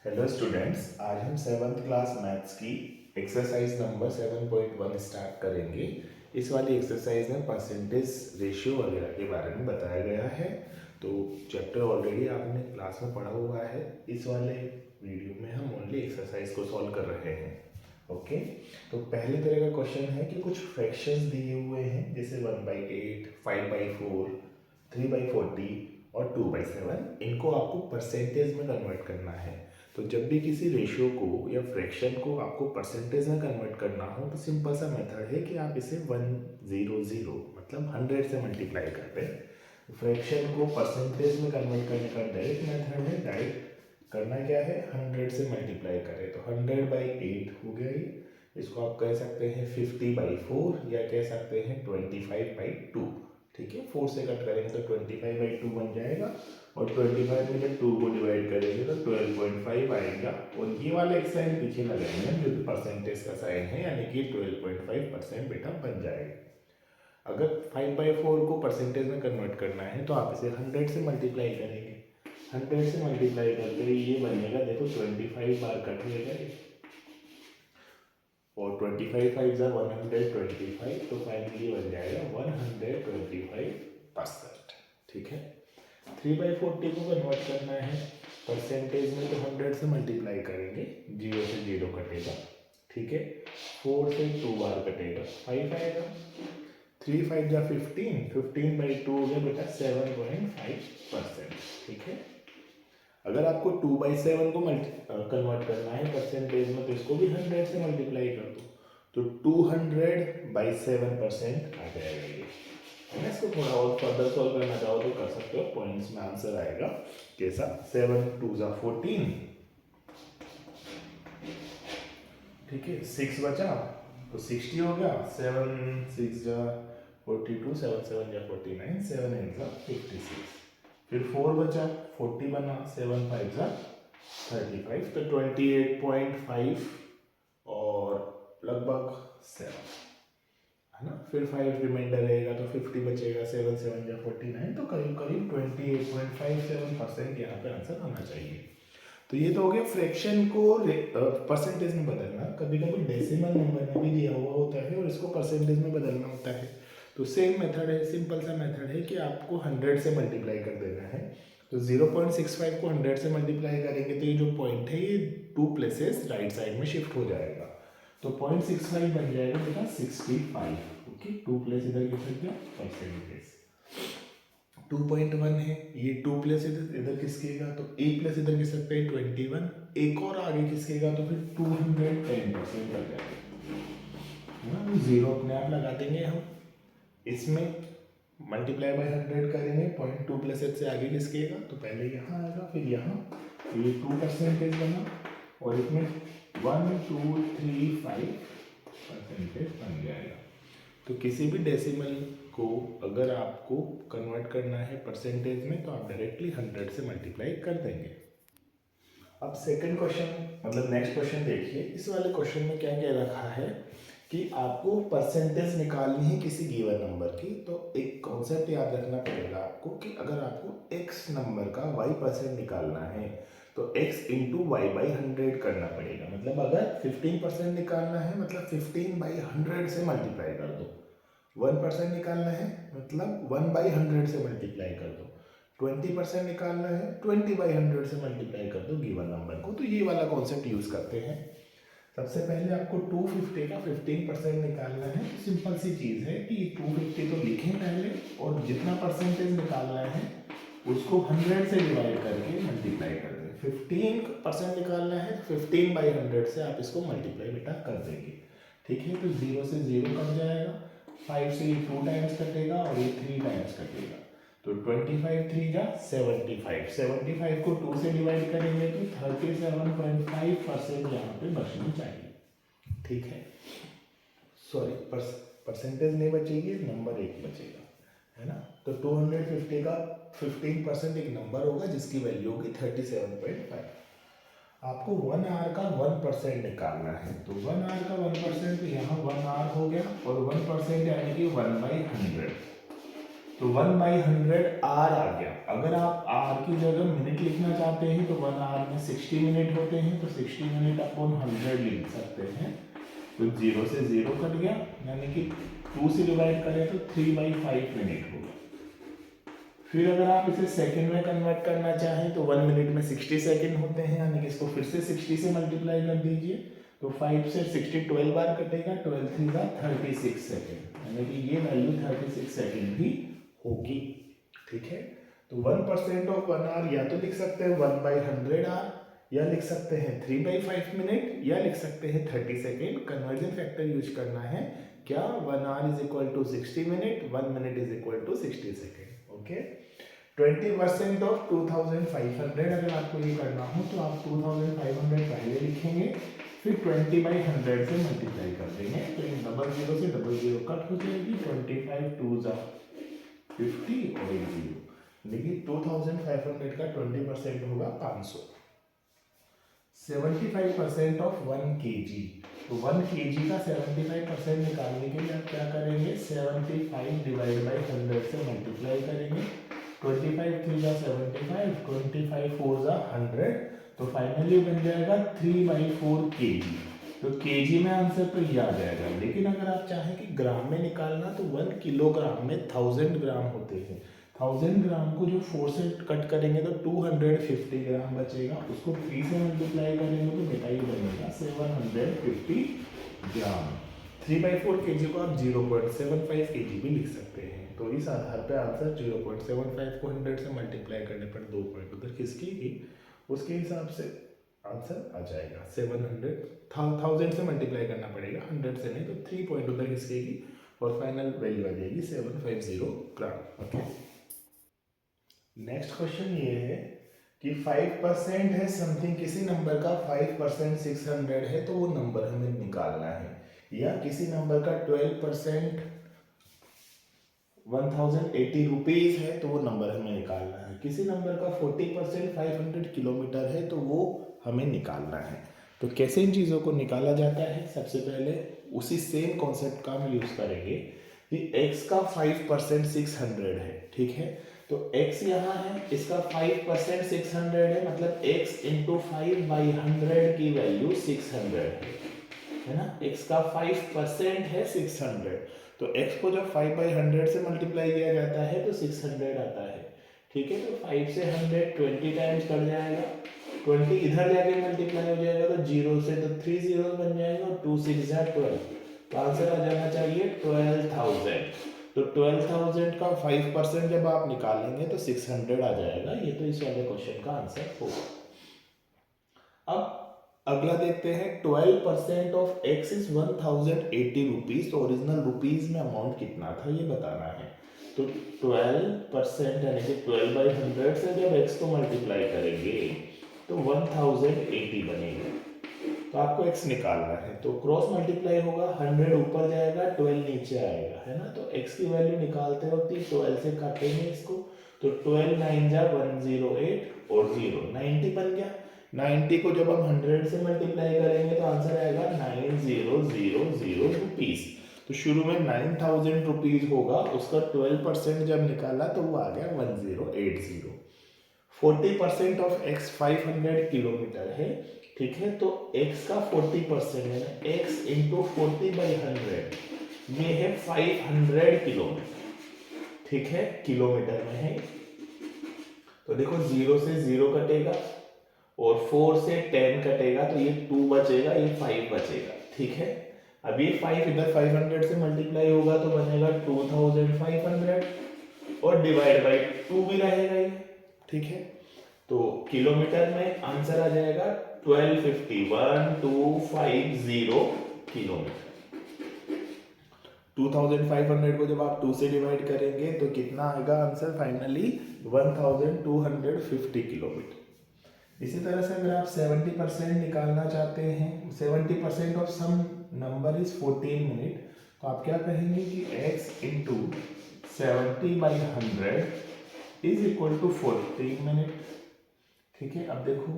Hello students, आज हम seventh class maths की एक्सरसाइज नंबर 7.1 स्टार्ट करेंगे। इस वाली एक्सरसाइज में परसेंटेज रेशियो वगैरह के बारे में बताया गया है। तो चैप्टर ऑलरेडी आपने क्लास में पढ़ा हुआ है। इस वाले वीडियो में हम ओनली एक्सरसाइज को सॉल्व कर रहे हैं। ओके, तो पहले तरह का क्वेश्चन है कि कुछ फ्रैक्शंस दिए हुए हैं, जैसे 1/8, 5/4, 3/40 और 2/7। इनको आपको परसेंटेज में कन्वर्ट करना है। तो जब भी किसी रेशियो को या फ्रैक्शन को आपको परसेंटेज में कन्वर्ट करना हो तो सिंपल सा मेथड है कि आप इसे 100 मतलब 100 से मल्टीप्लाई कर दें। फ्रैक्शन को परसेंटेज में कन्वर्ट करने का डायरेक्ट मेथड है, डायरेक्ट करना क्या है, 100 से मल्टीप्लाई करें। तो 100/8 हो गया ये। इसको आप कह सकते हैं 50/4 या कह सकते हैं 25/2। ठीक है, 4 से कट करेंगे तो 25/2 बन जाएगा और 25 में जब 2 को डिवाइड करेंगे तो 12.5 आएगा। और ये वाला एक साइन पीछे लगाएंगे जो कि परसेंटेज का साइन है, यानी कि 12.5% बेटा बन जाएगा। अगर 5/4 को परसेंटेज में कन्वर्ट करना है तो आप इसे 100 से मल्टीप्लाई करेंगे। 100 से मल्टीप्लाई करके ये बनेगा, देखो 25 बार कट लेगा और 25 5 जा 125, तो फाइनली बन जाएगा 125%। ठीक है, 3/40 को कन्वर्ट करना है परसेंटेज में तो 100 से मल्टीप्लाई करेंगे, 0 से 0 कटेगा। ठीक है, 4 से 2 बार कटेगा, 5 आएगा। 3 5 जा 15, 15/2 हो गया बेटा 7.5%। ठीक है, अगर आपको 2/7 को कन्वर्ट करना है परसेंटेज में तो इसको भी 100 से मल्टीप्लाई कर दो, तो 200/7% आ जाएगा ये। है ना, इसको थोड़ा और फर्दर सॉल्व करना चाहो तो कर सकते हो, पॉइंट्स में आंसर आएगा कैसा, 7 2 जा 14। ठीक है, 6 बचा तो 60 हो गया, 7 6 जा 42, 7 7 जा 49, 7 8 जा 56। फिर 4 बचा, 40 बना, 7 5 जा 35, तो 28.5 और लगभग 7, है ना। फिर 5 रिमाइंडर रहेगा तो 50 बचेगा, 7 7 जा 49, तो करीब करीब 28.57% यहाँ पे आंसर आना चाहिए। तो ये तो हो गया फ्रैक्शन को परसेंटेज में बदलना। कभी कभी डेसिमल नंबर में भी दिया हुआ होता है और इसको परसेंटेज में बदलना होता है। तो सेम मेथड है, सिंपल सा मेथड है कि आपको 100 से मल्टीप्लाई कर देना है। तो 0.65 को 100 से मल्टीप्लाई करेंगे तो ये जो पॉइंट है ये 2 प्लेसेस राइट साइड में शिफ्ट हो जाएगा, तो 0.65 बन जाएगा बेटा 65। ओके, 2 प्लेस इधर गिर गया, परसेंटेज 2.1 है, ये 2 प्लेस इधर खिसकेगा तो 1 प्लेस इधर खिसक सकते हैं 21, एक और आगे खिसकेगा तो फिर 210% लग जाएगा ना। तो जीरो अपने आप लगा देंगे हम, इसमें मल्टीप्लाई बाय 100 करेंगे, 0.2 प्लस से आगे खिसकेगा तो पहले यहाँ आएगा फिर यहाँ, तो ये 2% बना और इसमें 1235% बन जाएगा। तो किसी भी डेसिमल को अगर आपको कन्वर्ट करना है परसेंटेज में तो आप डायरेक्टली 100 से मल्टीप्लाई कर देंगे। अब सेकंड क्वेश्चन मतलब नेक्स्ट क्वेश्चन देखिए। इस वाले क्वेश्चन में क्या क्या रखा है कि आपको परसेंटेज निकालनी है किसी गिवन नंबर की। तो एक कॉन्सेप्ट याद रखना पड़ेगा आपको कि अगर आपको x नंबर का y% निकालना है तो x इंटू y/100 करना पड़ेगा। मतलब अगर 15% निकालना है मतलब 15/100 से मल्टीप्लाई कर दो। 1% निकालना है मतलब 1/100 से मल्टीप्लाई कर दो। 20% निकालना है 20/100 से मल्टीप्लाई कर दो गिवन नंबर को। तो ये वाला कॉन्सेप्ट यूज करते हैं। सबसे पहले आपको 250 का 15% निकालना है। सिंपल सी चीज़ है कि 250 तो लिखें पहले और जितना परसेंटेज निकालना है उसको 100 से डिवाइड करके मल्टीप्लाई कर दें। 15% निकालना है तो 15/100 से आप इसको मल्टीप्लाई बेटा कर देंगे। ठीक है, तो 0 से 0 कट जाएगा, 5 से ये 2 टाइम्स कटेगा और ये 3 टाइम्स कटेगा। तो 25 3 जा 75, 75 को 2 से डिवाइड करेंगे तो 37.5% यहाँ पे बचनी चाहिए। ठीक है, सॉरी परसेंटेज नहीं बचेगी, नंबर एक बचेगा, है ना। तो 250 का 15% एक नंबर होगा जिसकी वैल्यू होगी 37.5। आपको 1 आवर का 1% निकालना है। तो 1 आवर का 1% यहाँ 1 आवर हो गया और 1% यानी कि 1/100। तो 1/100 आर आ गया। अगर आप आर की जगह मिनट लिखना चाहते हैं तो 1 आवर में 60 मिनट होते हैं, तो 60 मिनट अपॉन 100 लिख सकते हैं। तो 0 से 0 कट गया, यानी कि 2 से डिवाइड करें तो 3/5 मिनट होगा। फिर अगर आप इसे सेकंड में कन्वर्ट करना चाहें तो 1 मिनट में 60 सेकंड होते हैं, यानी कि इसको फिर से 60 से मल्टीप्लाई कर दीजिए। तो 5 से 60 12 बार कटेगा, 12 3 का 36 सेकंड, यानी कि ये वैल्यू 36 सेकंड भी होगी। ठीक है, तो 1% ऑफ 1 आवर या तो लिख सकते हैं 1/100 आवर, या लिख सकते हैं 3/5 मिनट, या लिख सकते हैं 30 सेकेंड। कन्वर्जन फैक्टर यूज करना है क्या, 1 hour is equal to 60 minute, 1 minute is equal to 60 second. Okay, 20% of 2500, अगर आपको ये करना हो तो आप 2500 पहले लिखेंगे, फिर 20/100 से मल्टीप्लाई कर देंगे, तो ये डबल जीरो से डबल जीरो कट हो जाएगी, 25 2 जा 50 और 1 जीरो, लेकिन 2500 का 20% होगा 500। 75% ऑफ 1 kg, तो 1 kg का 75% निकालने के लिए आप क्या करेंगे, 75 डिवाइड बाई 100 से मल्टीप्लाई करेंगे। 25 3 जा 75, 25 4 जा 100, तो फाइनली बन जाएगा 3/4 kg। तो kg में आंसर तो ये आ जाएगा, लेकिन अगर आप चाहें कि ग्राम में निकालना तो 1 किलोग्राम में 1000 ग्राम होते हैं। 1000 ग्राम को जो 4 से कट करेंगे तो 250 ग्राम बचेगा, उसको 3 से मल्टीप्लाई करेंगे तो बेटा ये बनेगा 750 ग्राम। 3/4 kg को आप 0.75 kg भी लिख सकते हैं। तो इस आधार पे आंसर 0.75 को 100 से मल्टीप्लाई करने पर 2 पॉइंट उधर खिसकेगी, उसके हिसाब से आंसर आ जाएगा 700। 1000 से मल्टीप्लाई करना पड़ेगा, 100 से नहीं, तो 3 पॉइंट उधर खिसकेगी और फाइनल वैल्यू आ जाएगी 750 ग्राम। ओके, नेक्स्ट क्वेश्चन ये है कि 5% है समथिंग, किसी नंबर का 5% 600 है तो वो नंबर हमें निकालना है, या किसी नंबर का 12% 1080 रुपीज है तो वो नंबर हमें निकालना है, किसी नंबर का 40% 500 किलोमीटर है तो वो हमें निकालना है। तो कैसे इन चीज़ों को निकाला जाता है, सबसे पहले उसी सेम कॉन्सेप्ट का हम यूज़ करेंगे कि x का 5% 600 है, ठीक है, तो x यहाँ है, इसका 5% 600 है, मतलब x इंटू 5/100 की वैल्यू 600 है ना। x का 5% है 600, तो x को जब 5/100 से मल्टीप्लाई किया जाता है तो 600 आता है, ठीक है। तो 5 से 100 20 टाइम्स कट जाएगा, 20 इधर जाके मल्टीप्लाई हो जाएगा तो 0 से तो 3 जीरो बन जाएगा और 2 6 जा 12, तो आंसर आ जाना चाहिए 12000। तो 12000 का 5% जब आप निकालेंगे तो 600 आ जाएगा, ये तो इस वाले क्वेश्चन का आंसर होगा। अब अगला देखते हैं, 12% ऑफ x इज 1080 रुपीज, तो ओरिजिनल रुपीज में अमाउंट कितना था ये बताना है। तो 12% यानी कि 12/100 से जब x को मल्टीप्लाई करेंगे तो 1080 बनेगा, तो आपको x निकालना है, तो क्रॉस मल्टीप्लाई होगा, 100 ऊपर जाएगा 12 नीचे आएगा, है ना। तो x की वैल्यू निकालते वक्त 12 से काटेंगे इसको, तो 12 9 जा 108 और 0 90 बन गया। 90 को जब हम 100 से मल्टीप्लाई करेंगे तो आंसर आएगा 9000 रुपीज। तो शुरू में 9000 रुपीज होगा, उसका 12% जब निकाला तो वो आ गया 1080। 40% ऑफ x 500 किलोमीटर है, ठीक है, तो x का 40% है ना, x इंटू 40/100, ये है 500 किलोमीटर, ठीक है, किलोमीटर में है। तो देखो 0 से 0 कटेगा और 4 से 10 कटेगा, तो ये 2 बचेगा, ये 5 बचेगा, ठीक है। अब ये 5 इधर 500 से मल्टीप्लाई होगा तो बनेगा 2500 और डिवाइड बाई 2 भी रहेगा ये, ठीक है। तो किलोमीटर में आंसर आ जाएगा 1250 किलोमीटर। 2500 को जब आप 2 से डिवाइड करेंगे तो कितना आएगा आंसर, फाइनली 1250 किलोमीटर। इसी तरह से अगर आप 70% निकालना चाहते हैं, 70% of some number is 14 minute, तो आप क्या कहेंगे कि x into 70/100 is equal to 14 minute, ठीक है। अब देखो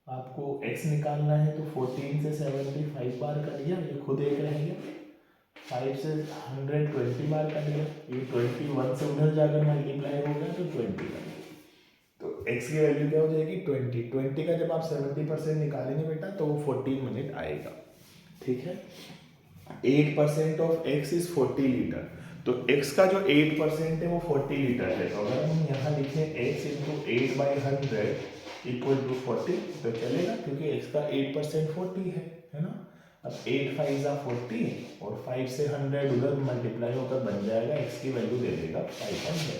आपको x निकालना है तो 14 से 75 बार करिए, ये खुद एक रहेगा, 5 से 120 बार कट गया, ये 21 से उधर जाकर मल्टीप्लाई हो गया तो 20 का, तो x की वैल्यू क्या हो जाएगी 20। 20 का जब आप 70% निकालेंगे बेटा तो वो 14 मिनट आएगा। ठीक है, 8% ऑफ x इज 40 लीटर, तो x का जो 8% है वो 40 लीटर है। तो अगर हम यहाँ लिखें x इंटू 8/100 इक्वल टू 40 तो चलेगा, क्योंकि x का 8% 40 है ना। अब 8 5 जा 40 और 5 से 100 उधर मल्टीप्लाई होकर बन जाएगा, x की वैल्यू दे देगा 500,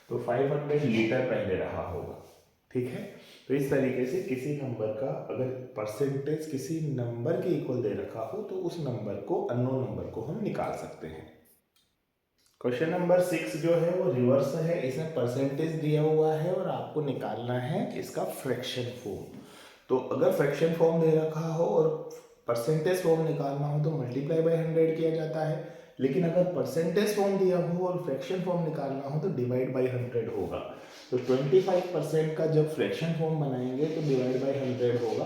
तो 500 लीटर पहले रहा होगा। ठीक है, तो इस तरीके से किसी नंबर का अगर परसेंटेज किसी नंबर के इक्वल दे रखा हो तो उस नंबर को, अननोन नंबर को हम निकाल सकते हैं। क्वेश्चन नंबर 6 जो है वो रिवर्स है, इसमें परसेंटेज दिया हुआ है और आपको निकालना है इसका फ्रैक्शन फॉर्म। तो अगर फ्रैक्शन फॉर्म दे रखा हो और परसेंटेज फॉर्म निकालना हो तो मल्टीप्लाई बाय 100 किया जाता है, लेकिन अगर परसेंटेज फॉर्म दिया हो और फ्रैक्शन फॉर्म निकालना हो तो डिवाइड बाय 100 होगा। तो 25% का जब फ्रैक्शन फॉर्म बनाएंगे तो डिवाइड बाय 100 होगा,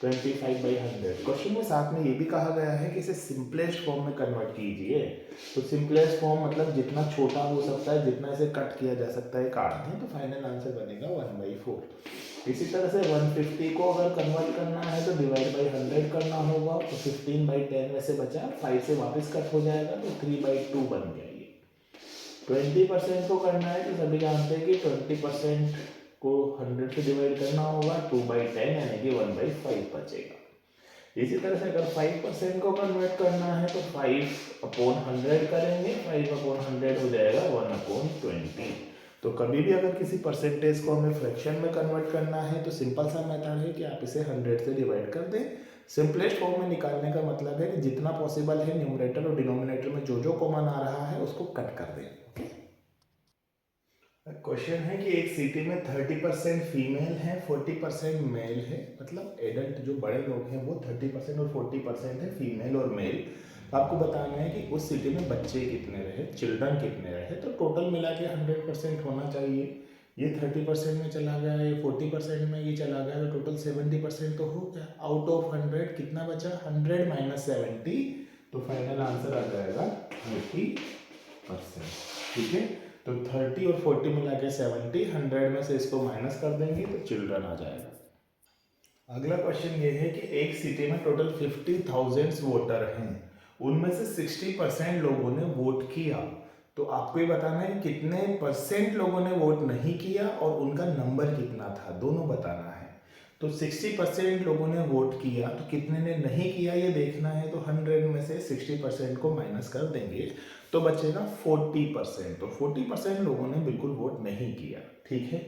25/100। क्वेश्चन में साथ में ये भी कहा गया है कि इसे सिंपलेस्ट फॉर्म में कन्वर्ट कीजिए। तो सिंपलेस्ट फॉर्म मतलब जितना छोटा हो सकता है, जितना इसे कट किया जा सकता है काट दें, तो फाइनल आंसर बनेगा 1/4। इसी तरह से 150 को अगर कन्वर्ट करना है तो डिवाइड बाई 100 करना होगा, तो 15/10 में से बचा 5 से वापस कट हो जाएगा तो 3/2 बन गया। 20% को करना है तो सभी जानते हैं कि 20% को 100 से डिवाइड करना होगा, 2/10 यानी कि 1/5 बचेगा। इसी तरह से अगर 5% को कन्वर्ट करना है तो 5/100 करेंगे, 5/100 हो जाएगा 1/20। तो कभी भी अगर किसी परसेंटेज को हमें फ्रैक्शन में कन्वर्ट करना है तो सिंपल सा मेथड है कि आप इसे 100 से डिवाइड कर दें। सिंपलेस्ट फॉर्म में निकालने का मतलब है कि जितना पॉसिबल है न्यूमरेटर और डिनोमिनेटर में जो जो कॉमन आ रहा है उसको कट कर दें। क्वेश्चन है कि एक सिटी में 30% फीमेल है, 40% मेल है, मतलब एडल्ट जो बड़े लोग हैं वो 30% और 40% है फीमेल और मेल। आपको बताना है कि उस सिटी में बच्चे कितने रहे, चिल्ड्रन कितने रहे, तो टोटल मिला के 100% होना चाहिए। ये 30% में चला गया, ये 40% में ये चला गया, तो टोटल 70% तो हो गया। आउट ऑफ 100 कितना बचा, 100 माइनस 70, तो फाइनल आंसर आ जाएगा 30%। ठीक है, तो 30 और 40 मिला के 70, 100 में से इसको माइनस कर देंगे तो चिल्ड्रन आ जाएगा। अगला क्वेश्चन ये है कि एक सिटी में टोटल 50,000 वोटर हैं, उनमें से 60% लोगों ने वोट किया, तो आपको ये बताना है कितने परसेंट लोगों ने वोट नहीं किया और उनका नंबर कितना था, दोनों बताना है। तो 60% लोगों ने वोट किया, तो कितने ने नहीं किया ये देखना है, तो 100 में से 60% को माइनस कर देंगे तो बचेगा 40%। तो 40% लोगों ने बिल्कुल वोट नहीं किया। ठीक है,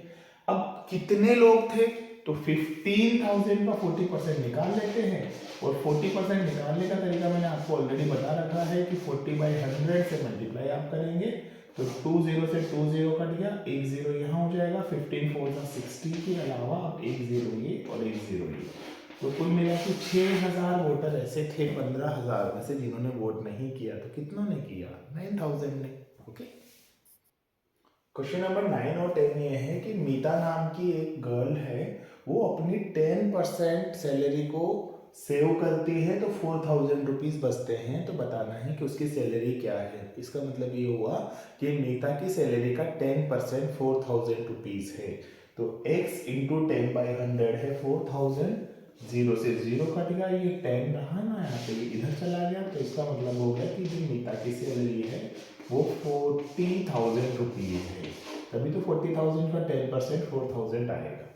अब कितने लोग थे, तो 15,000 का 40% निकाल लेते हैं, और 40% निकालने का तरीका मैंने आपको ऑलरेडी बता रखा है कि 40/100 से मल्टीप्लाई आप करेंगे, तो 20 से 20 कट गया, 1 0 यहाँ हो जाएगा, 15 4 60 के अलावा अब 1 0 ये और 1 0 ये, तो कुल मिला के 6,000 वोटर ऐसे थे 15,000 में से जिन्होंने वोट नहीं किया। तो कितनों ने किया, 9,000 ने। ओके, क्वेश्चन नंबर 9 और 10 ये है कि मीता नाम की एक गर्ल है, वो अपनी 10% सैलरी को सेव करती है तो 4,000 रुपीज़ बचते हैं, तो बताना है कि उसकी सैलरी क्या है। इसका मतलब ये हुआ कि मीता की सैलरी का 10% 4,000 रुपीज़ है, तो x इंटू 10/100 है 4,000, 0 से 0 कट गया, ये 10 रहा ना यहाँ पे, इधर चला गया, तो इसका मतलब हो गया कि जो मीता की सैलरी है वो 40,000 रुपीज़ है, तभी तो 40,000 का 10% 4,000 आएगा।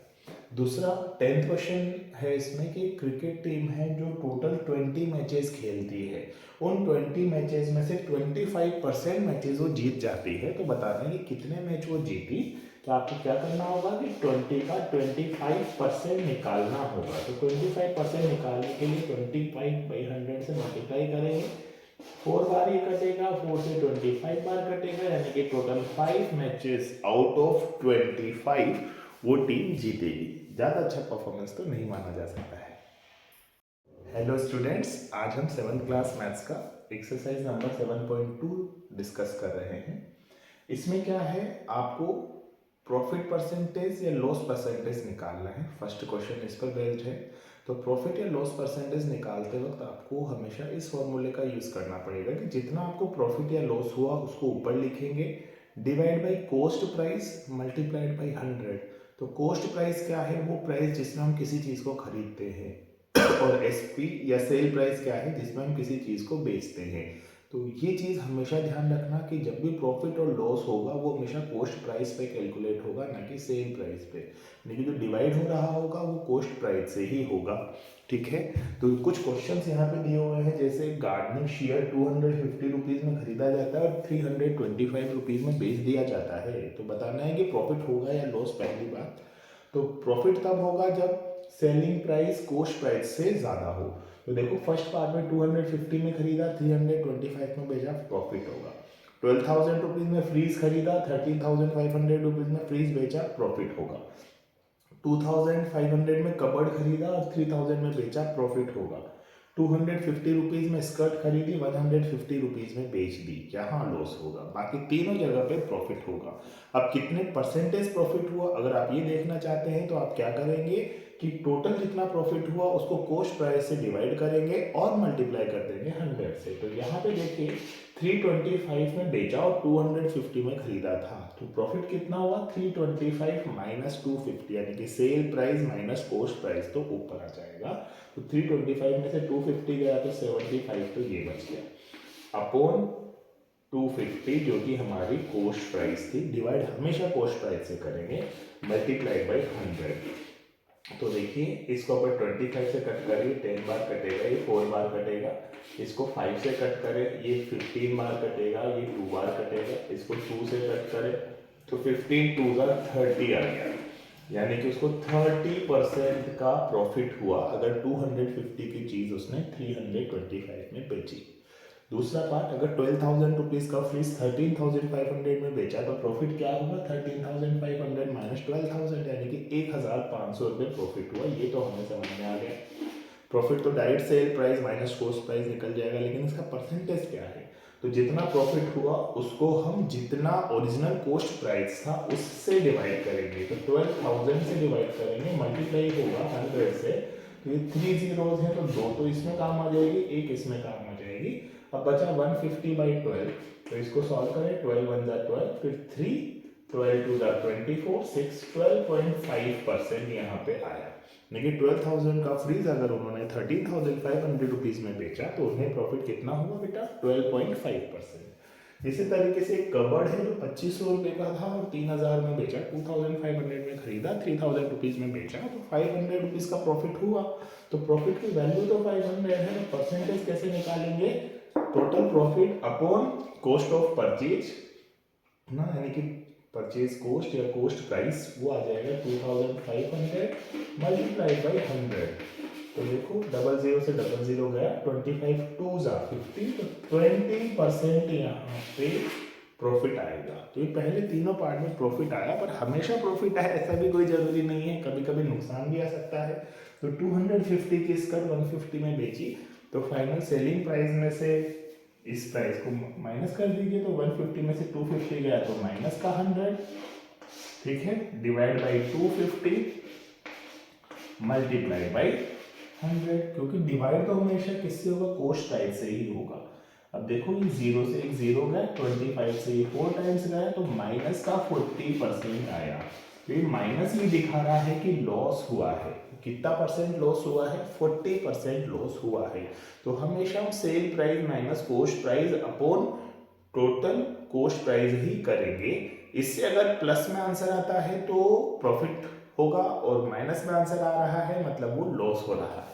दूसरा 10th क्वेश्चन है इसमें कि क्रिकेट टीम है जो टोटल 20 मैचेस खेलती है, उन 20 मैचेस में से 25% मैचेस वो जीत जाती है, तो बताना है कि कितने मैच वो जीती। तो आपको क्या करना होगा कि 20 का 25% निकालना होगा, तो 25% निकालने के लिए 25/100 से मल्टीप्लाई करेंगे, 4 बार ये कटेगा, 4 से 25 बार कटेगा, यानी कि टोटल 5 मैचेस आउट ऑफ 25 वो टीम जीतेगी। ज़्यादा अच्छा परफॉर्मेंस तो नहीं माना जा सकता है। हेलो स्टूडेंट्स, आज हम 7th क्लास मैथ्स का एक्सरसाइज नंबर 7.2 डिस्कस कर रहे हैं। इसमें क्या है, आपको प्रॉफिट परसेंटेज या लॉस परसेंटेज निकालना है। फर्स्ट क्वेश्चन इस पर बेस्ड है। तो प्रॉफिट या लॉस परसेंटेज निकालते वक्त आपको हमेशा इस फॉर्मूले का यूज़ करना पड़ेगा कि जितना आपको प्रॉफिट या लॉस हुआ उसको ऊपर लिखेंगे, divide by cost price multiplied by 100। तो कॉस्ट प्राइस क्या है? वो प्राइस जिसमें हम किसी चीज़ को खरीदते हैं और एसपी या सेल प्राइस क्या है? जिसमें हम किसी चीज़ को बेचते हैं। तो ये चीज़ हमेशा ध्यान रखना कि जब भी प्रॉफिट और लॉस होगा वो हमेशा कॉस्ट प्राइस पे कैलकुलेट होगा, ना कि सेल प्राइस पे। लेकिन जो डिवाइड हो रहा होगा वो कॉस्ट प्राइस से ही होगा। ठीक है, तो कुछ क्वेश्चंस यहाँ पे दिए हुए हैं, जैसे गार्डनिंग शेयर 250 रुपीज़ में खरीदा जाता है और 325 रुपीज़ में बेच दिया जाता है। तो बताना है कि प्रॉफिट होगा या लॉस। पहली बात तो प्रॉफिट तब होगा जब सेलिंग प्राइस कॉस्ट प्राइस से ज़्यादा हो। तो देखो फर्स्ट पार्ट में 250 में खरीदा, 325 में बेचा, प्रॉफिट होगा। 12,000 रुपीज़ में फ्रीज खरीदा, 13,500 रुपीज़ में फ्रीज बेचा, प्रॉफिट होगा। 2,500 में कबर्ड खरीदा और 3,000 में बेचा, प्रॉफिट होगा। 250 रुपीज़ में स्कर्ट खरीदी, 150 रुपीज़ में बेच दी, यहाँ लॉस होगा। बाकी तीनों जगह पे प्रॉफिट होगा। अब कितने परसेंटेज प्रॉफिट हुआ, अगर आप ये देखना चाहते हैं तो आप क्या करेंगे कि टोटल जितना प्रॉफिट हुआ उसको कॉस्ट प्राइस से डिवाइड करेंगे और मल्टीप्लाई कर देंगे 100 से। तो यहाँ पे देखिए 325 में बेचा और 250 में खरीदा था, तो प्रॉफिट कितना हुआ? 325 माइनस 250, यानी कि cell price minus cost price, तो ऊपर आ जाएगा। तो 325 में से 250 गया तो 75, तो ये बच गया अपॉन 250 जो कि हमारी कॉस्ट प्राइस थी। डिवाइड हमेशा कॉस्ट प्राइस से करेंगे, मल्टीप्लाइड बाई 100। तो देखिए इसको अगर 25 से कट करें 10 बार कटेगा, ये 4 बार कटेगा। इसको 5 से कट करें, ये 15 बार कटेगा, ये 2 बार कटेगा। इसको 2 से कट करें तो 15 2 30 आ गया, यानी कि उसको 30% का प्रॉफिट हुआ अगर 250 की चीज़ उसने 325 में बेची। दूसरा पार्ट, अगर 12,000 रुपीज़ का फ्रिज 13,500 में बेचा तो प्रॉफिट क्या होगा? 13,500 माइनस 12,000, यानी कि 1,500 रुपये प्रॉफिट हुआ। ये तो हमें समझ में आ गया। प्रॉफिट तो direct cell price minus cost price निकल जाएगा, लेकिन इसका परसेंटेज क्या है? तो जितना प्रॉफिट हुआ उसको हम जितना ओरिजिनल कॉस्ट प्राइस था उससे डिवाइड करेंगे। तो 12,000 से डिवाइड करेंगे, मल्टीप्लाई होगा 100 से। तो ये 3 जीरोज हैं, तो 2 तो इसमें काम आ जाएगी, 1 इसमें काम आ जाएगी। अब बचा 150 बाई 12, तो इसको सॉल्व करें। 12 1 12, फिर 3, 12 2 24, 6, 12.5% यहाँ पे आया। लेकिन 12,000 का फ्रीज अगर उन्होंने 13,500 रुपीज़ में बेचा तो उन्हें प्रॉफिट कितना हुआ बेटा? 12.5%। इसी तरीके से एक कबर्ड है जो 2500 रुपये का था और 3,000 में बेचा, 2,500 में खरीदा, 3,000 रुपीज़ में बेचा, तो 500 रुपीज़ का प्रॉफिट हुआ। तो प्रॉफिट की वैल्यू तो 500 है, तो परसेंटेज कैसे निकालेंगे? Total profit upon cost of purchase ना, यानी कि परचेज कॉस्ट या कॉस्ट प्राइस, वो आ जाएगा 2,500 मल्टीप्लाइड बाई 100। तो देखो 00 से 00 गया, 25 2 50, तो 20% यहाँ पे प्रॉफिट आएगा। तो ये पहले तीनों पार्ट में प्रॉफिट आया, पर हमेशा प्रॉफिट आए ऐसा भी कोई ज़रूरी नहीं है, कभी कभी नुकसान भी आ सकता है। तो 250 की स्कर्ट 150 में बेची, तो फाइनल सेलिंग प्राइस में से इस प्राइस को माइनस कर दीजिए, तो 150 में से 250 गया तो माइनस का 100, ठीक है, डिवाइड बाई 250 मल्टीप्लाई बाई 100, क्योंकि डिवाइड तो हमेशा किससे होगा? कॉस्ट प्राइस से ही होगा। अब देखो ये 0 से एक 0 गया, 25 से ये 4 टाइम्स गया, तो माइनस का 40% आया। तो ये माइनस ही दिखा रहा है कि लॉस हुआ है। कितना परसेंट लॉस हुआ है? 40% लॉस हुआ है। तो हमेशा हम sell price minus cost price upon total cost price ही करेंगे। इससे अगर प्लस में आंसर आता है तो प्रॉफिट होगा और माइनस में आंसर आ रहा है मतलब वो लॉस हो रहा है।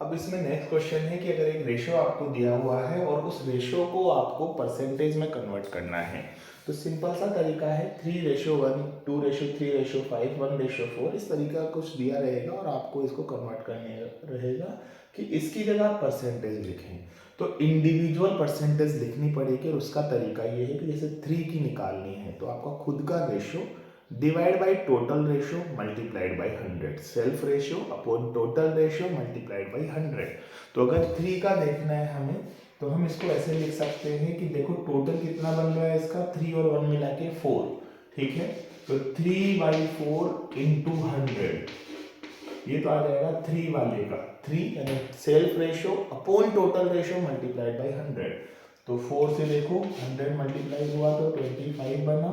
अब इसमें नेक्स्ट क्वेश्चन है कि अगर एक रेशियो आपको दिया हुआ है और उस रेशियो को आपको परसेंटेज में कन्वर्ट करना है, तो सिंपल सा तरीका है 3:1, 2:3:5, 1:4, इस तरीका कुछ दिया रहेगा और आपको इसको कन्वर्ट करने रहेगा कि इसकी जगह आप परसेंटेज लिखें। तो इंडिविजुअल परसेंटेज लिखनी पड़ेगी और उसका तरीका ये है कि जैसे 3 की निकालनी है तो आपका खुद का ratio divide by total ratio multiplied by 100, self ratio upon total ratio multiplied by 100। तो अगर 3 का देखना है हमें तो हम इसको ऐसे लिख सकते हैं कि देखो टोटल कितना बन रहा है इसका, 3 और 1 मिला के 4, ठीक है। तो 3/4 इंटू 100, ये तो आ जाएगा 3 वाले का 3 यानी self ratio upon total ratio multiplied by 100। तो 4 से देखो 100 मल्टीप्लाई हुआ तो 25 बना,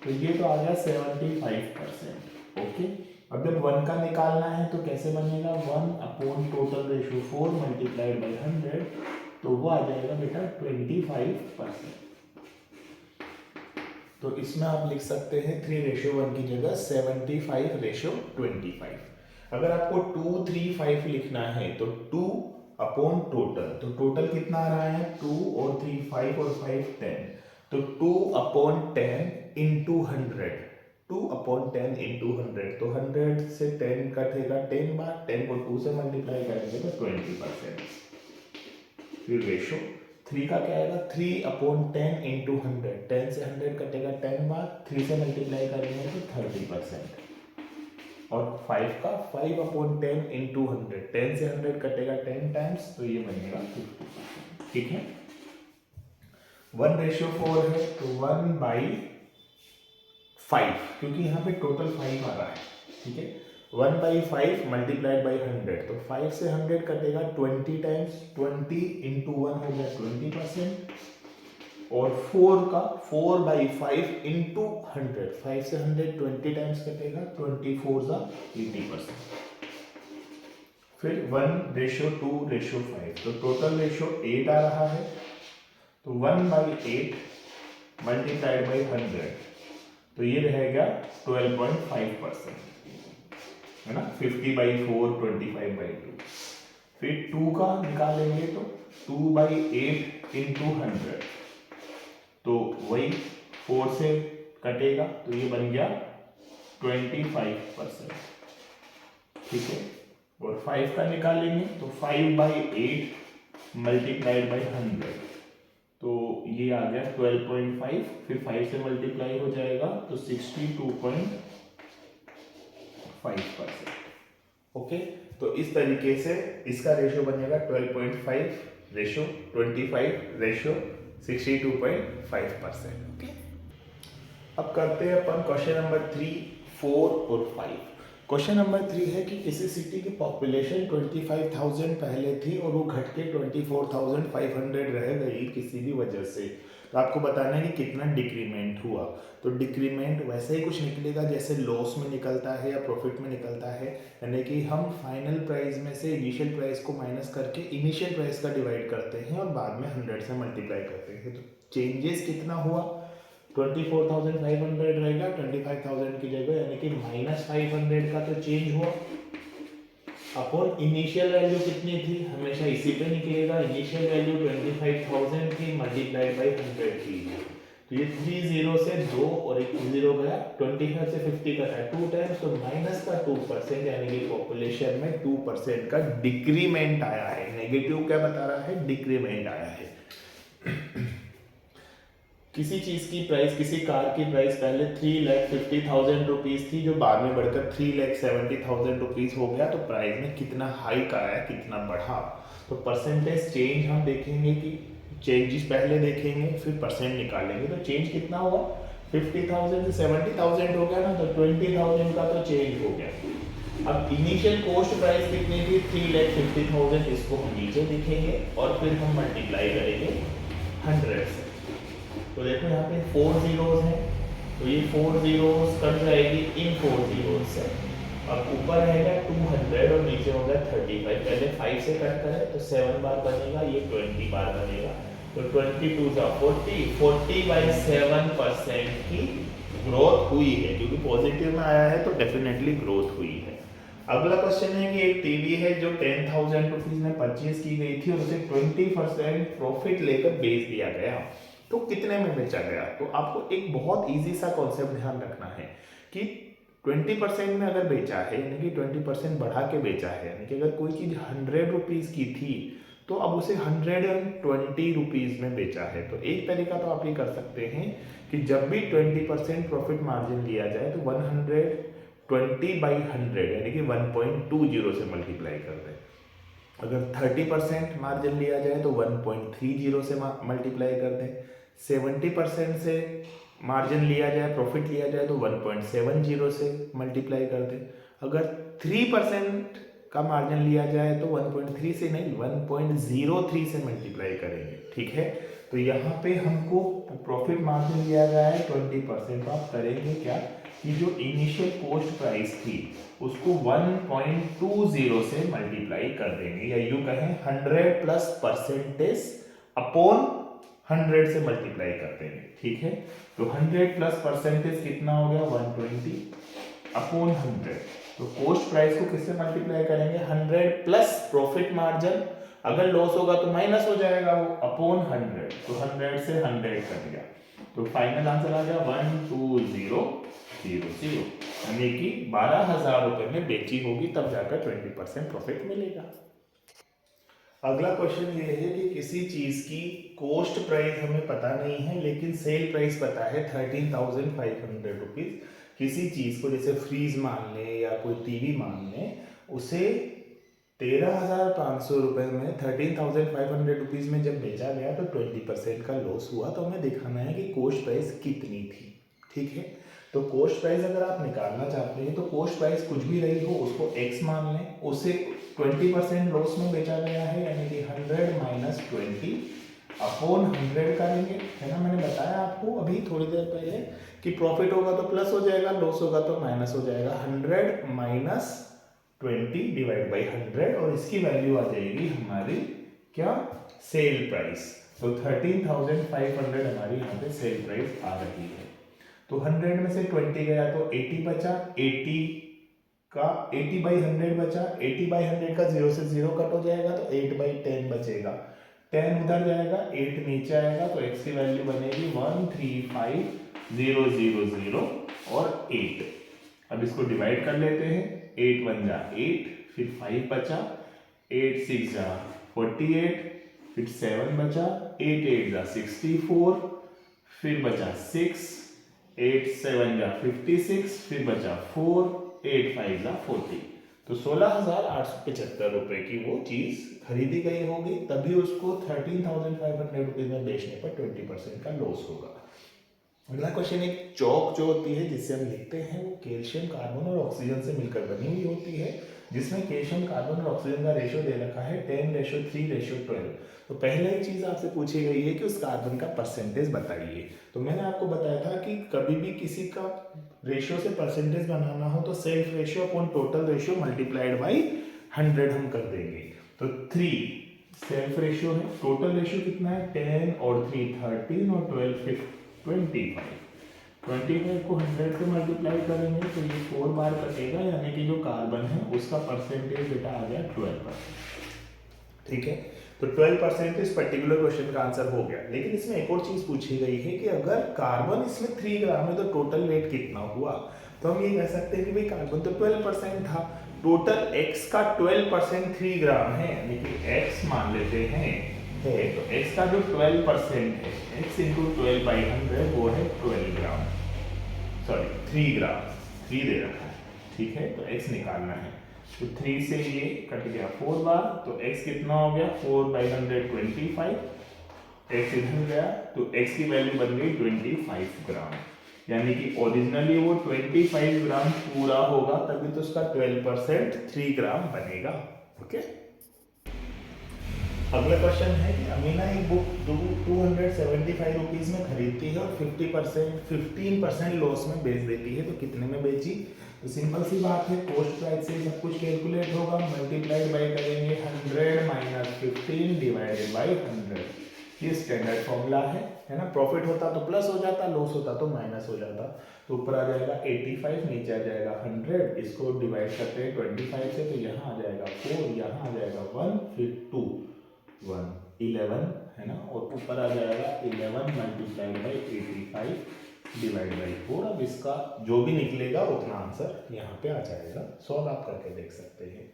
तो ये तो आ गया 75%। ओके, अब जब 1 का निकालना है तो कैसे बनेगा, 1 upon total ratio 4 multiplied by 100, तो वो आ जाएगा बेटा 25%। तो इसमें आप लिख सकते हैं 3:1 की जगह 75:25। अगर आपको 2, 3, 5 लिखना है तो 2 अपॉन टोटल, तो टोटल कितना आ रहा है 2 और 3 5 और 5 10, तो 2 अपॉन 10 इंटू 100, 2 अपॉन 10 इंटू 100, तो 100 से 10 कटेगा 10 बार, 10 को 2 से मल्टीप्लाई करेंगे तो 20%। फिर रेशो 3 का क्या आएगा, 3 अपॉन 10 इंटू 100, 10 से 100 कटेगा 10 बार, 3 से मल्टीप्लाई करेंगे तो 30%। और 5 का 5 अपॉन 10 इंटू 100, 10 से 100 कटेगा 10 टाइम्स, तो ये बनेगा 50%। ठीक है, 1:4 है तो 1/5, क्योंकि यहाँ पे टोटल 5 आ रहा है। ठीक है, 1/5 मल्टीप्लाइड बाई 100, तो 5 से 100 कटेगा 20 टाइम्स, 20 इंटू 1 हो गया 20%। और 4 का 4/5 इंटू 100, 5 से 100 20 टाइम्स कटेगा, 24 सा 80%। फिर 1:2:5, तो टोटल रेशो 8 आ रहा है, तो 1/8 मल्टीप्लाइड बाई 100, तो ये रहेगा 12.5%, है ना, 50/4 25/2। फिर 2 का निकालेंगे तो 2/8 इंटू 100, तो वही 4 से कटेगा, तो ये बन गया 25%। ठीक है, और 5 का निकालेंगे तो 5/8 मल्टीप्लाइड बाई 100, तो ये आ गया 12.5, फिर 5 से मल्टीप्लाई हो जाएगा तो 62.5%। ओके, तो इस तरीके से इसका रेशो बनेगा 12.5:25:62.5%। ओके, अब करते हैं अपन क्वेश्चन नंबर 3, 4 और 5। क्वेश्चन नंबर 3 है कि किसी सिटी की पॉपुलेशन 25,000 पहले थी और वो घट के 24,500 रह गई किसी भी वजह से, तो आपको बताना है कि कितना डिक्रीमेंट हुआ। तो डिक्रीमेंट वैसे ही कुछ निकलेगा जैसे लॉस में निकलता है या प्रॉफिट में निकलता है, यानी कि हम फाइनल प्राइस में से इनिशियल प्राइस को माइनस करके इनिशियल प्राइस का डिवाइड करते हैं और बाद में 100 से मल्टीप्लाई करते हैं। तो चेंजेस कितना हुआ, 24,500 रहेगा 25,000 की जगह, यानी कि -500 का तो चेंज हुआ, अपॉन इनिशियल वैल्यू कितनी थी, हमेशा इसी पे निकलेगा, इनिशियल वैल्यू 25,000 थी मल्टीप्लाइड बाई 100 थी, तो ये 3 0 से 2 और एक 0 गया, 25 से 50 का था 2 टाइम्स, तो माइनस का 2%, यानी कि पॉपुलेशन में 2% का डिक्रीमेंट आया है। नेगेटिव क्या बता रहा है, डिक्रीमेंट आया है। किसी चीज़ की प्राइस, किसी कार की प्राइस पहले 3,50,000 रुपीज़ थी, जो बाद में बढ़कर 3,70,000 रुपीज़ हो गया, तो प्राइस में कितना हाइक आया, कितना बढ़ा। तो परसेंटेज चेंज हम देखेंगे कि चेंजेस पहले देखेंगे फिर परसेंट निकालेंगे, तो चेंज कितना हुआ, 50,000 से 70,000 हो गया ना, तो 20,000 का तो चेंज हो गया। अब इनिशियल कॉस्ट प्राइस कितनी थी, 3,50,000, इसको हम नीचे लिखेंगे और फिर हम मल्टीप्लाई करेंगे 100 से। तो देखो यहाँ पे 4 जीरोस हैं, तो ये 4 जीरोस कट जाएगी इन 4 जीरोस से, अब ऊपर रहेगा 200 और नीचे होगा 35। पहले 5 से कट करें तो 7 बार बनेगा, ये 20 बार बनेगा, तो 22 सा 40, 40/7% की ग्रोथ हुई है, क्योंकि पॉजिटिव में आया है तो डेफिनेटली ग्रोथ हुई है। अगला क्वेश्चन है कि एक टीवी है जो 10,000 रुपीज में परचेज की गई थी और उसे 20% प्रॉफिट लेकर बेच दिया गया, तो कितने में बेचा गया। तो आपको एक बहुत इजी सा कॉन्सेप्ट ध्यान रखना है कि 20% में अगर बेचा है, यानी कि 20% बढ़ा के बेचा है, यानी कि अगर कोई चीज़ 100 रुपीज़ की थी तो अब उसे 120 रुपीज़ में बेचा है। तो एक तरीका तो आप ये कर सकते हैं कि जब भी 20% प्रॉफिट मार्जिन लिया जाए तो 120/100 यानी कि 1.20 से मल्टीप्लाई कर दें। अगर 30% मार्जिन लिया जाए तो 1.30 से मल्टीप्लाई कर दें। 70% से मार्जिन लिया जाए, प्रॉफिट लिया जाए तो 1.70 से मल्टीप्लाई कर दें। अगर 3% का मार्जिन लिया जाए तो 1.3 से नहीं 1.03 से मल्टीप्लाई करेंगे, ठीक है। तो यहाँ पे हमको प्रॉफिट मार्जिन लिया गया है 20%। आप करेंगे क्या कि जो इनिशियल कॉस्ट प्राइस थी उसको 1.20 से मल्टीप्लाई कर देंगे, या यूं कहें 100 प्लस परसेंटेज अपॉन 100 से मल्टीप्लाई कर देंगे, ठीक है। तो 100 प्लस परसेंटेज कितना हो गया 120 अपॉन 100। तो कॉस्ट प्राइस को किससे मल्टीप्लाई करेंगे 100 प्लस प्रॉफिट मार्जिन, अगर लॉस होगा तो माइनस हो जाएगा वो अपॉन 100। तो 100 से 100 कट गया, तो फाइनल आंसर आ गया 12000, यानी कि 12,000 रुपए में बेची होगी तब जाकर 20% प्रॉफिट मिलेगा। अगला क्वेश्चन ये है कि किसी चीज की कॉस्ट प्राइस हमें पता नहीं है लेकिन सेल प्राइस पता है 13,500 रुपीज। किसी चीज को जैसे फ्रीज मान लें या कोई टीवी मान लें, उसे 13,500 रुपए में 13,500 रुपीज में जब बेचा गया तो 20% का लॉस हुआ। तो हमें दिखाना है कि कॉस्ट प्राइस कितनी थी, ठीक है। तो कॉस्ट प्राइस अगर आप निकालना चाहते हैं तो कॉस्ट प्राइस कुछ भी रही हो उसको x मान लें, उसे 20% लॉस में बेचा गया है, यानी कि 100 माइनस 20 अपॉन 100 करेंगे, है ना। मैंने बताया आपको अभी थोड़ी देर पहले कि प्रॉफिट होगा तो प्लस हो जाएगा, लॉस होगा तो माइनस हो जाएगा। 100 माइनस 20 डिवाइड बाई 100, और इसकी वैल्यू आ जाएगी हमारी क्या सेल प्राइस। तो 13,500 हमारी यहाँ पे सेल प्राइस आ रही है। तो 100 में से 20 गया तो 80 बचा, 80 का 80 बाई 100 बचा, 80 बाई 100 का 0 से 0 कट हो जाएगा तो 8 बाई 10 बचेगा, 10 उधर जाएगा 8 नीचे आएगा, तो x की वैल्यू बनेगी 135,000 और 8। अब इसको डिवाइड कर लेते हैं, 8 1 जा 8, फिर 5 बचा, 8 6 जा 48, फिर 7 बचा, 8 8 जा 64, फिर बचा 6, 8 7 जा 56, फिर बचा 4, 8 5 जा 40। तो 16,875 रुपए की वो चीज खरीदी गई होगी, तभी उसको 13,500 रुपीज में बेचने पर 20% का लॉस होगा। अगला क्वेश्चन, एक चौक जो होती है जिससे हम लिखते हैं वो कैल्शियम कार्बन और ऑक्सीजन से मिलकर बनी हुई होती है, जिसमें कैल्शियम कार्बन और ऑक्सीजन का रेशियो दे रखा है 10:3:12। तो पहले एक चीज आपसे पूछी गई है कि उस कार्बन का परसेंटेज बताइए। तो मैंने आपको बताया था कि कभी भी किसी का रेशियो से परसेंटेज बनाना हो तो self ratio upon total ratio multiplied by 100 हम कर देंगे। तो 3 सेल्फ रेशियो है, टोटल रेशियो कितना है 10 और 3 13 और 12 25 को 100 से मल्टीप्लाई करेंगे तो ये 4 बार कटेगा, यानी कि जो कार्बन है उसका परसेंटेज बेटा आ गया 12%, ठीक है। तो 12% इस पर्टिकुलर क्वेश्चन का आंसर हो गया। लेकिन इसमें एक और चीज पूछी गई है कि अगर कार्बन इसमें 3 ग्राम है तो टोटल वेट कितना हुआ। तो हम ये कह सकते हैं कि भाई कार्बन तो 12% था, टोटल x का 12% 3 ग्राम है, यानी कि x मान लेते हैं है, तो x का जो 12% है x इंटू 12 बाई 100 वो है 12 ग्राम, सॉरी 3 ग्राम, 3 दे रखा है, ठीक है। तो x निकालना है, तो 3 से ये कट गया 4 बार, तो x कितना हो गया 4 बाई 100 25, x इधर गया तो x की वैल्यू बन गई 25 ग्राम, यानी कि ओरिजिनली वो 25 ग्राम पूरा होगा तभी तो उसका 12% 3 ग्राम बनेगा, ओके। अगला क्वेश्चन है कि अमीना एक बुक 275 रुपीज में खरीदती है और 15% लॉस में बेच देती है, तो कितने में बेची। तो सिंपल सी बात है, कॉस्ट प्राइस से सब कुछ कैलकुलेट होगा, मल्टीप्लाइड बाय करेंगे 100 माइनस 15 डिवाइडेड बाय 100, ये स्टैंडर्ड फॉर्मूला है ना। प्रॉफिट होता तो प्लस हो जाता, लॉस होता तो माइनस हो जाता। तो ऊपर आ जाएगा 85, नीचे आ जाएगा 100, इसको डिवाइड करते हैं 25 से, तो यहाँ आ जाएगा 4, यहाँ आ जाएगा 1, फिर 2 1 11 है ना, और ऊपर आ जाएगा 11 मल्टीप्लाइड बाई 85 डिवाइड बाई 4। अब इसका जो भी निकलेगा उतना आंसर यहाँ पे आ जाएगा, सॉल्व आप करके देख सकते हैं।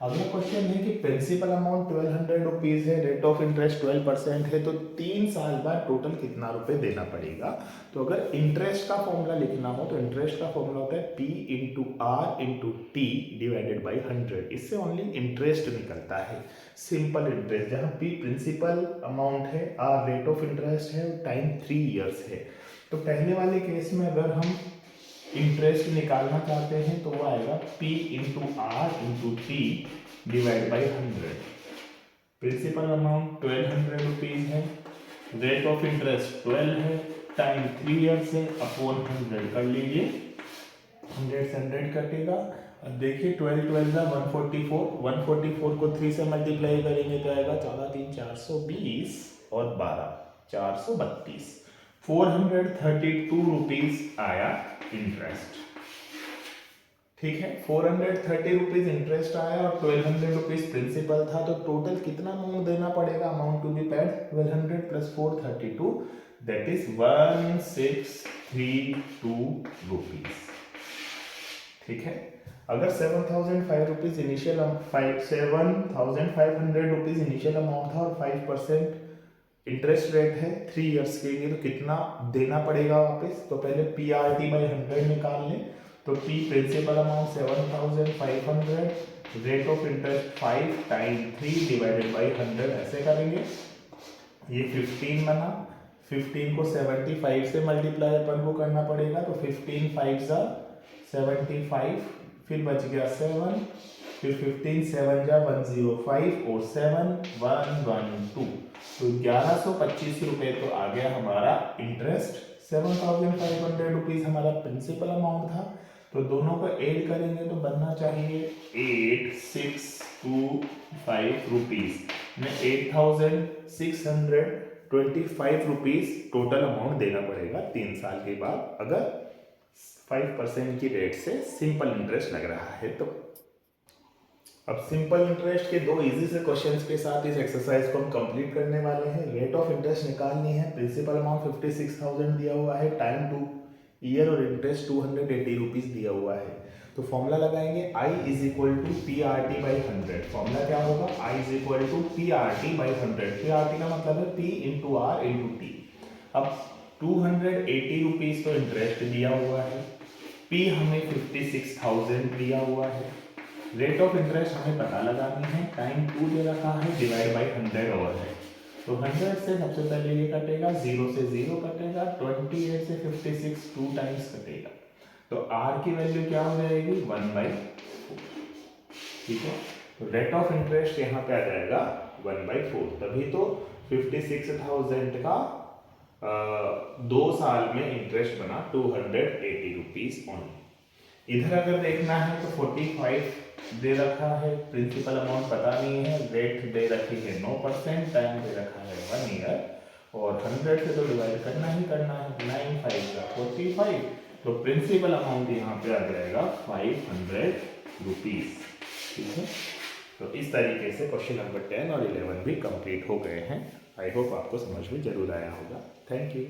अगला क्वेश्चन है कि प्रिंसिपल अमाउंट 1200 रुपीज है, रेट ऑफ इंटरेस्ट 12% है, तो 3 साल बाद टोटल कितना रुपए देना पड़ेगा। तो अगर इंटरेस्ट का फॉर्मूला लिखना हो तो इंटरेस्ट का फॉर्मूला होता है P into R into T divided by 100, इससे ओनली इंटरेस्ट निकलता है, सिंपल इंटरेस्ट, जहाँ P प्रिंसिपल अमाउंट है, R रेट ऑफ इंटरेस्ट है, टाइम 3 इयर्स है। तो पहले वाले केस में अगर हम इंटरेस्ट निकालना चाहते हैं तो वो आएगा P into R into T divide by 100। Principal amount 1200 rupees है, रेट ऑफ इंटरेस्ट 12 है, टाइम 3 ईयर्स है, अपॉन 100 कर लीजिए, 100 से 100 कटेगा। अब देखिए 12 12 का 144, 144 को 3 से मल्टीप्लाई करेंगे तो आएगा 14 3 420 और 12 432, 432 रुपीज आया इंटरेस्ट। ठीक है, 430 रुपीज इंटरेस्ट आया और 1200 रुपीज प्रिंसिपल था, तो टोटल कितना अमाउंट देना पड़ेगा? Amount to be paid 1200 plus 432, that is 1632 rupees. ठीक है, अगर 7500 rupees initial 7500 rupees initial amount था और 5% इंटरेस्ट रेट है 3 इयर्स के लिए, तो कितना देना पड़ेगा वापस? तो पहले PRT बाई 100 निकाल लें। तो P principal amount 7500, rate of interest 5 time 3 divided by 100 ऐसे करेंगे। ये 15 बना, 15 को 75 से मल्टीप्लाई अपन को करना पड़ेगा, तो 15 5 जा 75, फिर बच गया 7, फिर 15 7 जा 105 और 7 112, तो 1125 रुपये तो आ गया हमारा इंटरेस्ट। 7500 रुपीज हमारा प्रिंसिपल अमाउंट था, तो दोनों को ऐड करेंगे तो बनना चाहिए 8625 रुपीज में 8625 रुपीज टोटल अमाउंट देना पड़ेगा 3 साल के बाद, अगर 5% की रेट से सिंपल इंटरेस्ट लग रहा है तो। अब सिंपल इंटरेस्ट के 2 इजी से क्वेश्चंस के साथ इस एक्सरसाइज को हम कंप्लीट करने वाले हैं। रेट ऑफ इंटरेस्ट निकालनी है, प्रिंसिपल अमाउंट 56,000 दिया हुआ है, टाइम 2 ईयर और इंटरेस्ट 280 रुपीज दिया हुआ है। तो फॉर्मूला लगाएंगे I is equal to PRT by 100। Formula क्या होगा? I is equal to PRT by 100। PRT का मतलब है P into R into T. अब 280 रुपीज तो इंटरेस्ट दिया हुआ है, P हमें 56,000 दिया हुआ है, रेट ऑफ इंटरेस्ट हमें पता लगानी है, टाइम 2 दे रखा है, डिवाइड बाई 100 ओवर है। तो 100 से सबसे पहले ये कटेगा, 0 से 0 कटेगा, 28 से 56 2 टाइम्स कटेगा, तो R की वैल्यू क्या हो जाएगी? 1/4। ठीक है, तो रेट ऑफ इंटरेस्ट यहाँ पे आ जाएगा 1/4, तभी तो 56,000 का 2 साल में इंटरेस्ट बना 280 रुपीज ऑनली। इधर अगर देखना है तो 45 दे रखा है, प्रिंसिपल अमाउंट पता नहीं है, रेट दे रखी है 9%, टाइम दे रखा है 1 ईयर, और 100 से तो डिवाइड करना ही करना है, 9 5 का 45, तो प्रिंसिपल अमाउंट यहाँ पे आ जाएगा 500 रुपीज। ठीक है, तो इस तरीके से क्वेश्चन नंबर 10 और 11 भी कंप्लीट हो गए हैं। आई होप आपको समझ में जरूर आया होगा। Thank you.